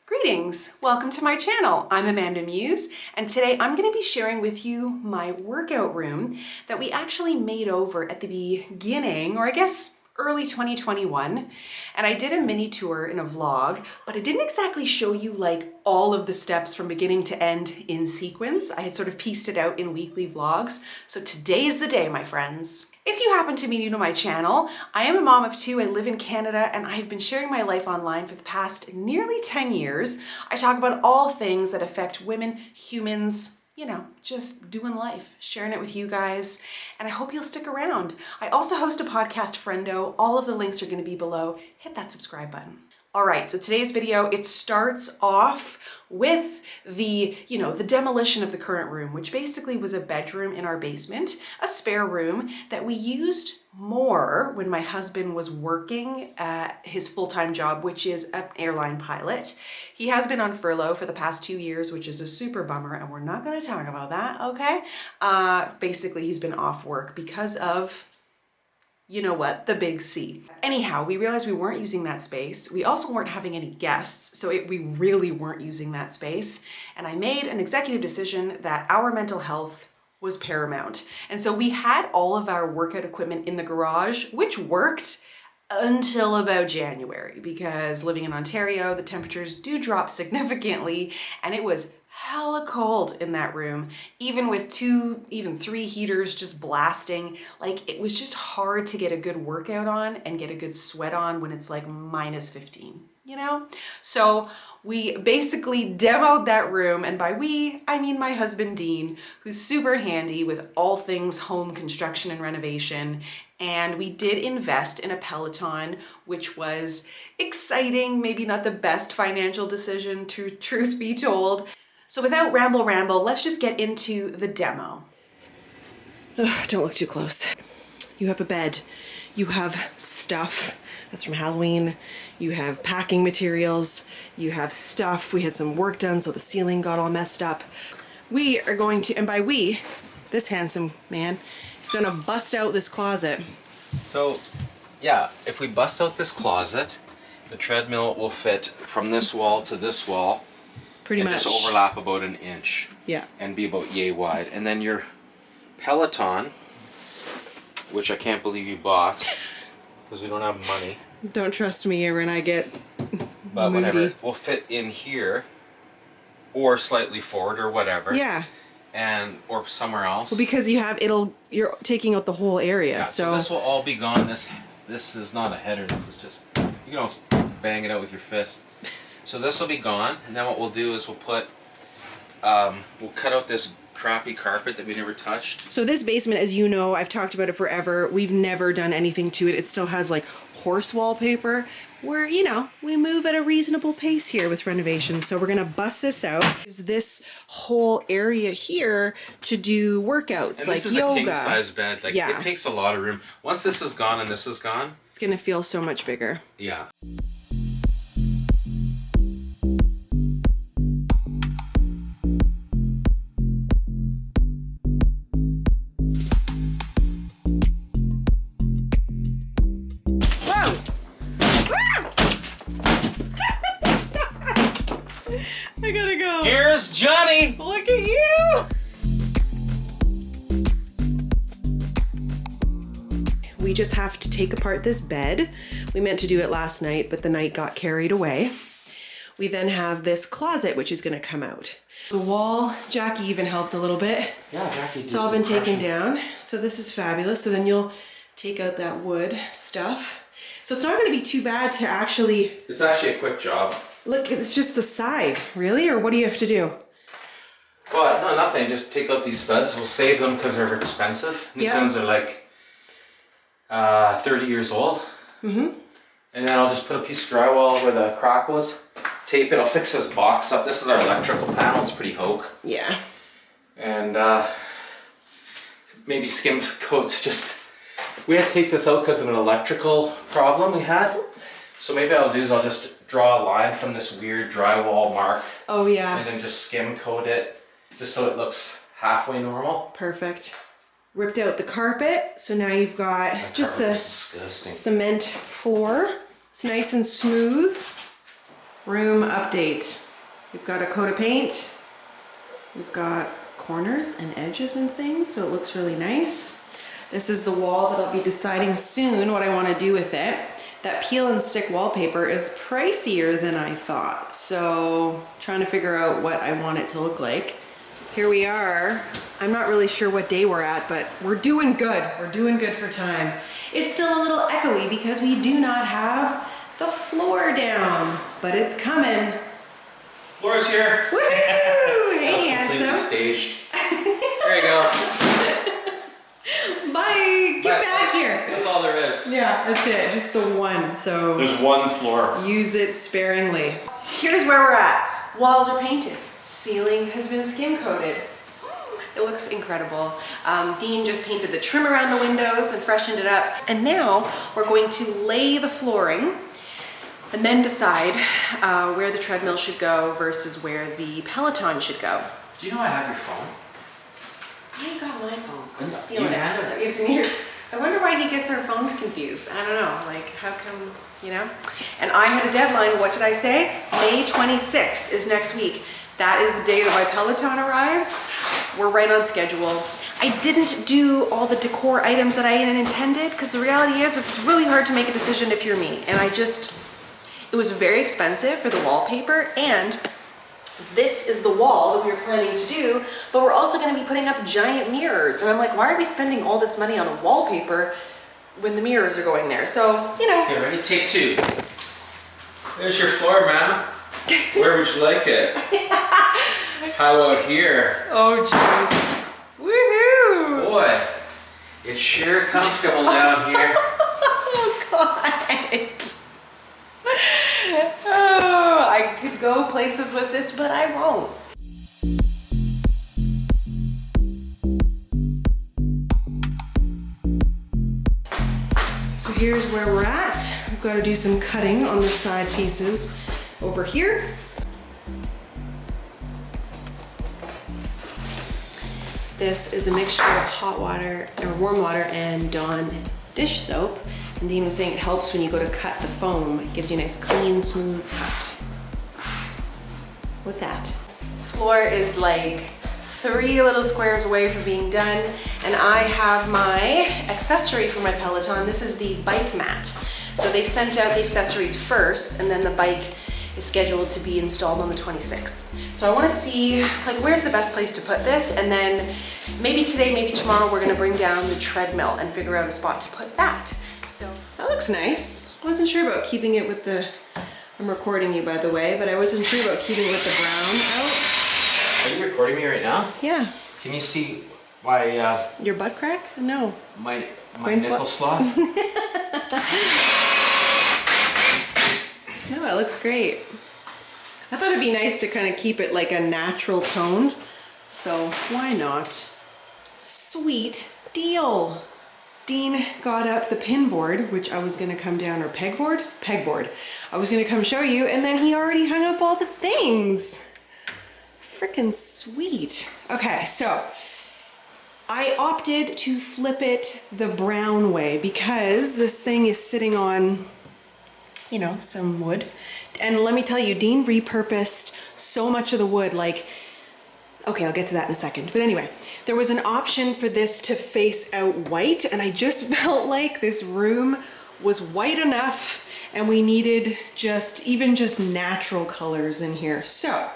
Greetings! Welcome to my channel. I'm AmandaMuse, and today I'm going to be sharing with you my workout room that we actually made over at the beginning, or I guess early 2021. And I did a mini tour in a vlog, but I didn't exactly show you like all of the steps from beginning to end in sequence. I had sort of pieced it out in weekly vlogs. So today's the day, my friends. If you happen to be new to my channel, I am a mom of two, I live in Canada, and I've been sharing my life online for the past nearly 10 years. I talk about all things that affect women, humans, you know, just doing life, sharing it with you guys, and I hope you'll stick around. I also host a podcast, Friendo. All of the links are gonna be below. Hit that subscribe button. All right, so today's video, it starts off with the demolition of the current room, which basically was a bedroom in our basement, a spare room that we used more when my husband was working at his full-time job, which is an airline pilot. He has been on furlough for the past 2 years, which is a super bummer, and we're not gonna talk about that, okay? Basically, he's been off work because of, you know what, the big C. Anyhow, we realized we weren't using that space. We also weren't having any guests, so we really weren't using that space. And I made an executive decision that our mental health was paramount. And so we had all of our workout equipment in the garage, which worked until about January, because living in Ontario, the temperatures do drop significantly, and it was hella cold in that room, even with 2, even 3 heaters just blasting. Like, it was just hard to get a good workout on and get a good sweat on when it's like minus 15, you know? So we basically demoed that room, and by we, I mean my husband Dean, who's super handy with all things home construction and renovation. And we did invest in a Peloton, which was exciting, maybe not the best financial decision, truth be told. So without ramble, let's just get into the demo. Ugh, don't look too close. You have a bed, you have stuff that's from Halloween, you have packing materials, you have stuff. We had some work done, so the ceiling got all messed up. We are going to, and by we, this handsome man is gonna bust out this closet. So, yeah, if we bust out this closet, the treadmill will fit from this wall to this wall. Pretty much. Just overlap about an inch. Yeah. And be about yay wide. And then your Peloton, which I can't believe you bought, because we don't have money. Don't trust me when I get But moody. whatever, will fit in here, or slightly forward, or whatever. Yeah. And, or somewhere else. Well, because you're taking out the whole area, Yeah, so this will all be gone. This is not a header, this is just, you can almost bang it out with your fist. So this will be gone, and then what we'll do is we'll put, we'll cut out this crappy carpet that we never touched. So this basement, as you know, I've talked about it forever. We've never done anything to it. It still has like horse wallpaper. We're, you know, we move at a reasonable pace here with renovations. So we're gonna bust this out. There's this whole area here to do workouts, And like this is yoga. a king-size bed. Like, Yeah. it takes a lot of room. Once this is gone and this is gone, It's gonna feel so much bigger. yeah. I gotta go. Here's Johnny! Look at you! We just have to take apart this bed. We meant to do it last night, but the night got carried away. We then have this closet, which is gonna come out. The wall, Jackie even helped a little bit. Yeah, Jackie. It's all been taken down. So this is fabulous. So then you'll take out that wood stuff. So it's not gonna be too bad to actually, It's actually a quick job. look, it's just the side, really? Or what do you have to do? Well, no, nothing. Just take out these studs. We'll save them because they're expensive. These Yeah. ones are like 30 years old. Mm-hmm. And then I'll just put a piece of drywall where the crack was. Tape it. I'll fix this box up. This is our electrical panel. It's pretty hoke. Yeah. And maybe skim coats. Just we had to take this out because of an electrical problem we had. So maybe I'll do is I'll just draw a line from this weird drywall mark. Oh yeah. And then just skim coat it, just so it looks halfway normal. Perfect. Ripped out the carpet, so now you've got just the disgusting cement floor. It's nice and smooth. room update. We've got a coat of paint. We've got corners and edges and things, so it looks really nice. This is the wall that I'll be deciding soon what I want to do with it. That peel and stick wallpaper is pricier than I thought, so trying to figure out what I want it to look like. Here we are. I'm not really sure what day we're at, but we're doing good. We're doing good for time. It's still a little echoey because we do not have the floor down, but it's coming. Floor's here. Woohoo! Hey, That's completely handsome. staged. There you go. Bye. Get back here. That's all there is. Yeah, that's it. Just the one. So There's one floor. use it sparingly. Here's where we're at. Walls are painted. Ceiling has been skim coated. It looks incredible. Dean just painted the trim around the windows and freshened it up. And now we're going to lay the flooring and then decide where the treadmill should go versus where the Peloton should go. Do you know I have your phone? Why you got my phone? I'm You stealing it. handled it. Give it to me here. I wonder why he gets our phones confused. I don't know, like how come, you know? And I had a deadline, what did I say? May 26th is next week. That is the day that my Peloton arrives. We're right on schedule. I didn't do all the decor items that I had intended because the reality is it's really hard to make a decision if you're me. And it was very expensive for the wallpaper, and this is the wall that we were planning to do, but we're also going to be putting up giant mirrors. And I'm like, why are we spending all this money on a wallpaper when the mirrors are going there? So, you know. Okay, ready? Take two. There's your floor, ma'am. Where would you like it? How about here? Oh, jeez. Woohoo! Boy, it's sure comfortable down here. Oh, God. Oh, I could go places with this, but I won't. So here's where we're at. We've got to do some cutting on the side pieces over here. This is a mixture of hot water or warm water and Dawn dish soap. And Dean was saying it helps when you go to cut the foam. It gives you a nice clean, smooth cut. With that. Floor is like 3 little squares away from being done. And I have my accessory for my Peloton. This is the bike mat. So they sent out the accessories first, and then the bike is scheduled to be installed on the 26th. So I want to see like where's the best place to put this, and then maybe today, maybe tomorrow, we're going to bring down the treadmill and figure out a spot to put that. So that looks nice. I wasn't sure about keeping it with the, I'm recording you by the way, but I wasn't sure about keeping it with the brown out. Are you recording me right now? Yeah. Can you see my Your butt crack? No. my Coin nipple slot? No, it looks great. I thought it'd be nice to kind of keep it like a natural tone. So why not? Sweet deal. Dean got up the pin board, which I was gonna come down, or pegboard? Pegboard. I was gonna come show you, and then he already hung up all the things. Frickin' sweet. Okay, so I opted to flip it the brown way because this thing is sitting on, you know, some wood. And let me tell you, Dean repurposed so much of the wood, like, okay, I'll get to that in a second. But anyway, there was an option for this to face out white, and I just felt like this room was white enough and we needed just natural colors in here. So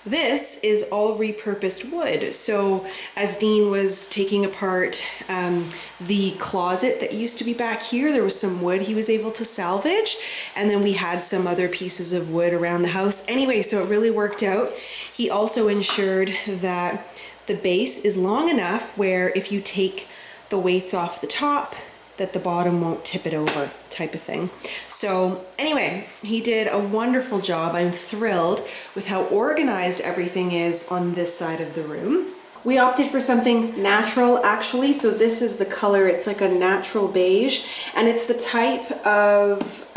this is all repurposed wood. So as Dean was taking apart the closet that used to be back here, there was some wood he was able to salvage. And then we had some other pieces of wood around the house. Anyway, so it really worked out. He also ensured that the base is long enough where if you take the weights off the top, that the bottom won't tip it over, type of thing. So anyway, he did a wonderful job. I'm thrilled with how organized everything is on this side of the room. We opted for something natural actually. So this is the color, it's like a natural beige, and it's the type of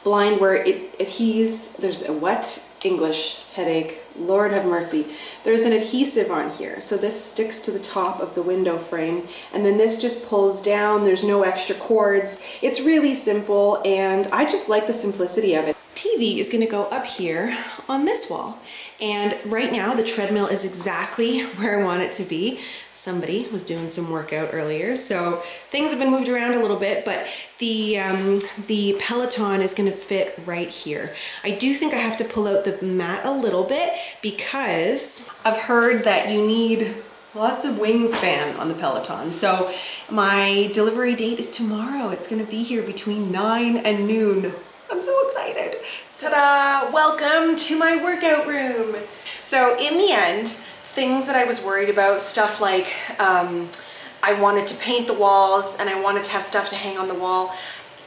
blind where it adheres. There's a what? English headache, Lord have mercy. There's an adhesive on here. So this sticks to the top of the window frame, and then this just pulls down. There's no extra cords. It's really simple, and I just like the simplicity of it. Tea TV is gonna go up here on this wall. And right now the treadmill is exactly where I want it to be. Somebody was doing some workout earlier, so things have been moved around a little bit, but the Peloton is gonna fit right here. I do think I have to pull out the mat a little bit because I've heard that you need lots of wingspan on the Peloton. So my delivery date is tomorrow. It's gonna be here between 9 and noon. I'm so excited. Ta-da! Welcome to my workout room. So in the end, things that I was worried about, stuff like I wanted to paint the walls and I wanted to have stuff to hang on the wall.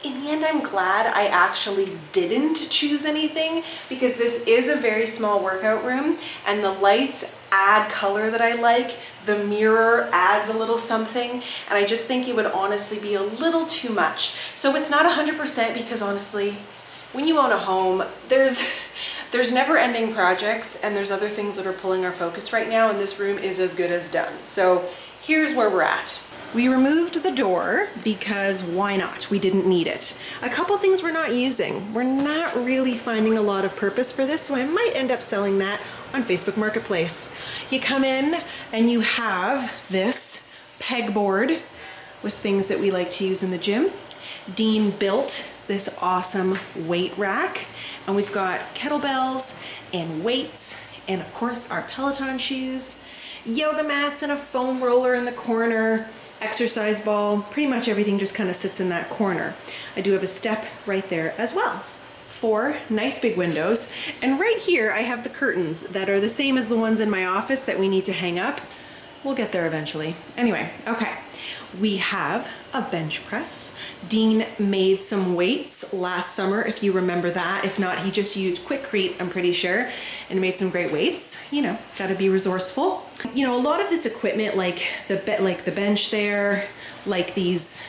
In the end, I'm glad I actually didn't choose anything because this is a very small workout room and the lights add color that I like. The mirror adds a little something, and I just think it would honestly be a little too much. So it's not 100% because honestly, when you own a home, there's never-ending projects and there's other things that are pulling our focus right now, and this room is as good as done. So here's where we're at. We removed the door because why not? We didn't need it. A couple things we're not using. We're not really finding a lot of purpose for this, so I might end up selling that on Facebook Marketplace. You come in and you have this pegboard with things that we like to use in the gym. Dean built this awesome weight rack, and we've got kettlebells and weights and of course our Peloton shoes, yoga mats and a foam roller in the corner, exercise ball, pretty much everything just kind of sits in that corner. I do have a step right there as well. 4 nice big windows, and right here I have the curtains that are the same as the ones in my office that we need to hang up. We'll get there eventually. Anyway, okay. We have a bench press. Dean made some weights last summer, if you remember that. If not, he just used Quikrete, I'm pretty sure, and made some great weights. You know, gotta be resourceful. You know, a lot of this equipment, like the bench there, like these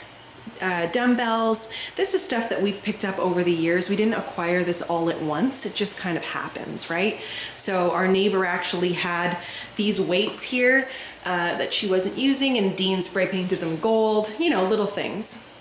dumbbells, this is stuff that we've picked up over the years. We didn't acquire this all at once. It just kind of happens, right? So our neighbor actually had these weights here that she wasn't using, and Dean spray painted them gold, you know, little things.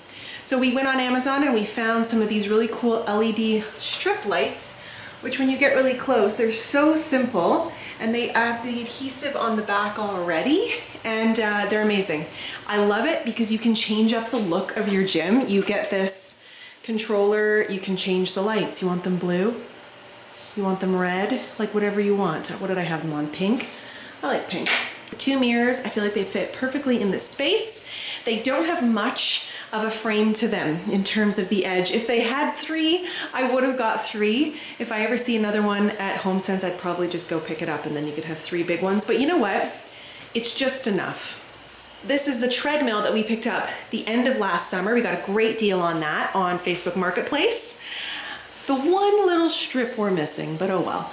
So we went on Amazon and we found some of these really cool LED strip lights, which when you get really close, they're so simple, and they have the adhesive on the back already, and they're amazing. I love it because you can change up the look of your gym. You get this controller, you can change the lights. You want them blue? You want them red? Like whatever you want. What did I have them on? Pink? I like pink. 2 mirrors, I feel like they fit perfectly in this space. They don't have much of a frame to them in terms of the edge. If they had 3, I would have got 3. If I ever see another one at HomeSense, I'd probably just go pick it up and then you could have 3 big ones. But you know what? It's just enough. This is the treadmill that we picked up the end of last summer. We got a great deal on that on Facebook Marketplace. The one little strip we're missing, but oh well.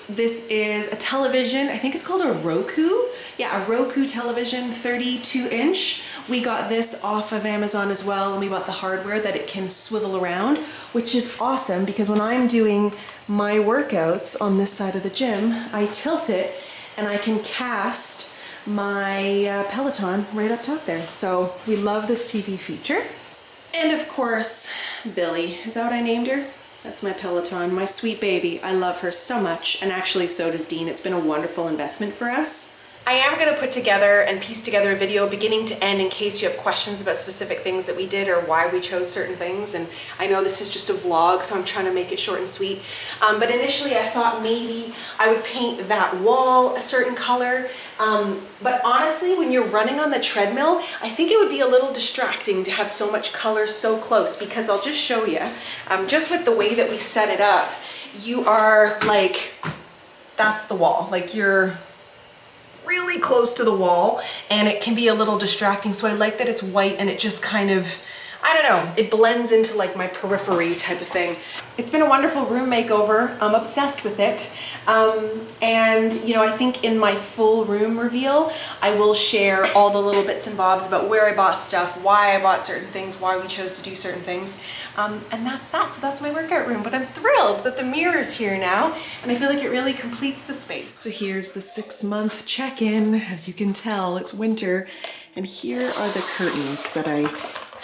This is a television. I think it's called a Roku. Yeah, a Roku television, 32-inch. We got this off of Amazon as well, and we bought the hardware that it can swivel around, which is awesome because when I'm doing my workouts on this side of the gym, I tilt it and I can cast my Peloton right up top there. So we love this TV feature. And of course, Billy. Is that what I named her? That's my Peloton, my sweet baby. I love her so much, and actually so does Dean. It's been a wonderful investment for us. I am going to put together and piece together a video beginning to end in case you have questions about specific things that we did or why we chose certain things. And I know this is just a vlog, so I'm trying to make it short and sweet. But initially I thought maybe I would paint that wall a certain color. But honestly, when you're running on the treadmill, I think it would be a little distracting to have so much color so close, because I'll just show you, just with the way that we set it up, you are like, that's the wall. Like you're really close to the wall, and it can be a little distracting. So I like that it's white and it just kind of, I don't know, it blends into like my periphery type of thing. It's been a wonderful room makeover. I'm obsessed with it. And you know, I think in my full room reveal, I will share all the little bits and bobs about where I bought stuff, why I bought certain things, why we chose to do certain things. And that's that. So that's my workout room. But I'm thrilled that the mirror's here now, and I feel like it really completes the space. So here's the 6-month check-in. As you can tell, it's winter. And here are the curtains that I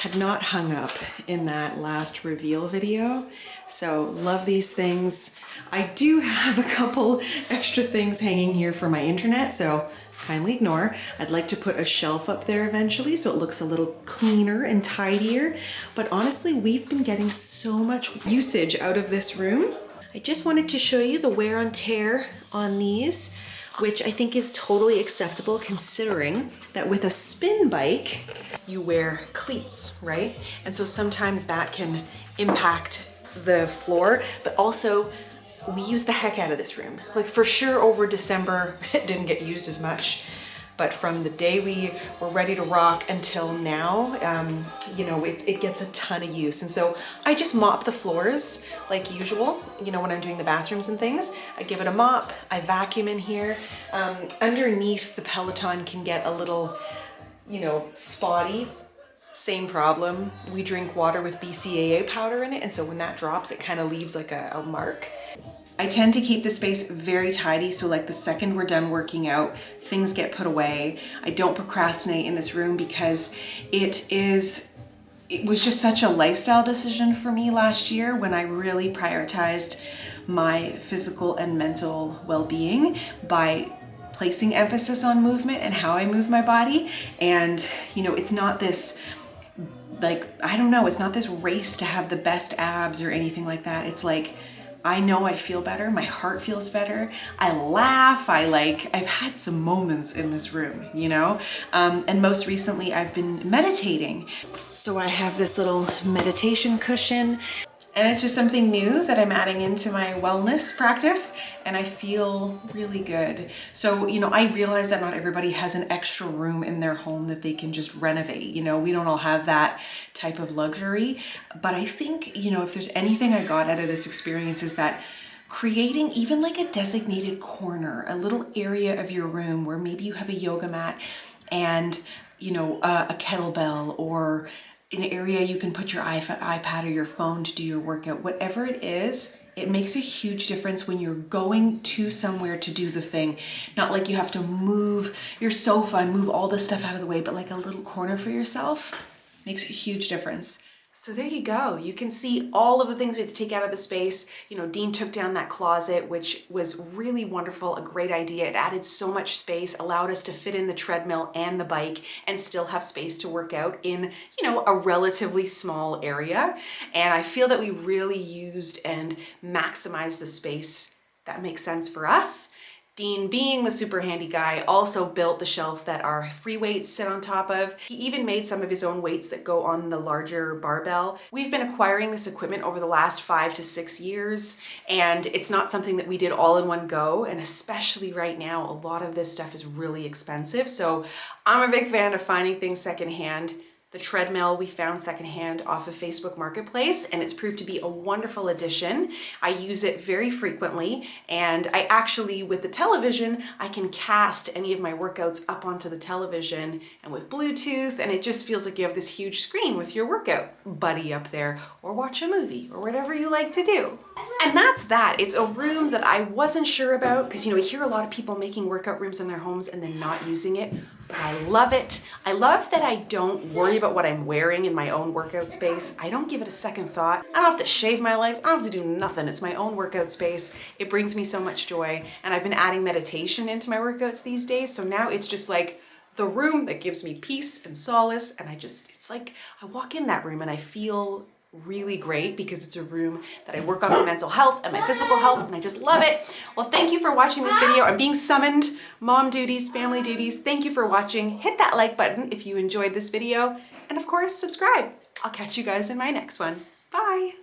had not hung up in that last reveal video. So love these things. I do have a couple extra things hanging here for my internet, so kindly ignore. I'd like to put a shelf up there eventually so it looks a little cleaner and tidier. But honestly, we've been getting so much usage out of this room. I just wanted to show you the wear and tear on these, which I think is totally acceptable considering that with a spin bike, you wear cleats, right? And so sometimes that can impact the floor, but also we use the heck out of this room. Like for sure over December, it didn't get used as much, but from the day we were ready to rock until now, you know, it gets a ton of use. And so I just mop the floors like usual, you know, when I'm doing the bathrooms and things. I give it a mop, I vacuum in here. Underneath the Peloton can get a little, you know, spotty. Same problem. We drink water with BCAA powder in it, and so when that drops, it kind of leaves like a mark. I tend to keep the space very tidy, so like the second we're done working out, things get put away. I don't procrastinate in this room because it was just such a lifestyle decision for me last year when I really prioritized my physical and mental well-being by placing emphasis on movement and how I move my body. And you know, it's not this, like, I don't know, it's not this race to have the best abs or anything like that. It's like, I know I feel better, my heart feels better, I laugh, I've had some moments in this room, you know? And most recently I've been meditating. So I have this little meditation cushion, and it's just something new that I'm adding into my wellness practice, and I feel really good. So, you know, I realize that not everybody has an extra room in their home that they can just renovate. You know, we don't all have that type of luxury. But I think, you know, if there's anything I got out of this experience is that creating even like a designated corner, a little area of your room where maybe you have a yoga mat and, you know, a kettlebell, or an area you can put your iPad or your phone to do your workout, whatever it is, it makes a huge difference when you're going to somewhere to do the thing. Not like you have to move your sofa and move all this stuff out of the way, but like a little corner for yourself makes a huge difference. So there you go. You can see all of the things we had to take out of the space. You know, Dean took down that closet, which was really wonderful, a great idea. It added so much space, allowed us to fit in the treadmill and the bike and still have space to work out in, you know, a relatively small area. And I feel that we really used and maximized the space that makes sense for us. Dean, being the super handy guy, also built the shelf that our free weights sit on top of. He even made some of his own weights that go on the larger barbell. We've been acquiring this equipment over the last 5 to 6 years, and it's not something that we did all in one go, and especially right now, a lot of this stuff is really expensive. So I'm a big fan of finding things secondhand. The treadmill we found secondhand off of Facebook Marketplace, and it's proved to be a wonderful addition. I use it very frequently, and I actually, with the television, I can cast any of my workouts up onto the television and with Bluetooth, and it just feels like you have this huge screen with your workout buddy up there, or watch a movie, or whatever you like to do. And that's that. It's a room that I wasn't sure about, because, you know, we hear a lot of people making workout rooms in their homes and then not using it, but I love it. I love that I don't worry about what I'm wearing in my own workout space. I don't give it a second thought. I don't have to shave my legs. I don't have to do nothing. It's my own workout space. It brings me so much joy. And I've been adding meditation into my workouts these days. So now it's just like the room that gives me peace and solace. And it's like I walk in that room and I feel really great because it's a room that I work on my mental health and my physical health, and I just love it. Well, thank you for watching this video. I'm being summoned, mom duties, family duties. Thank you for watching. Hit that like button if you enjoyed this video, and of course, subscribe. I'll catch you guys in my next one. Bye.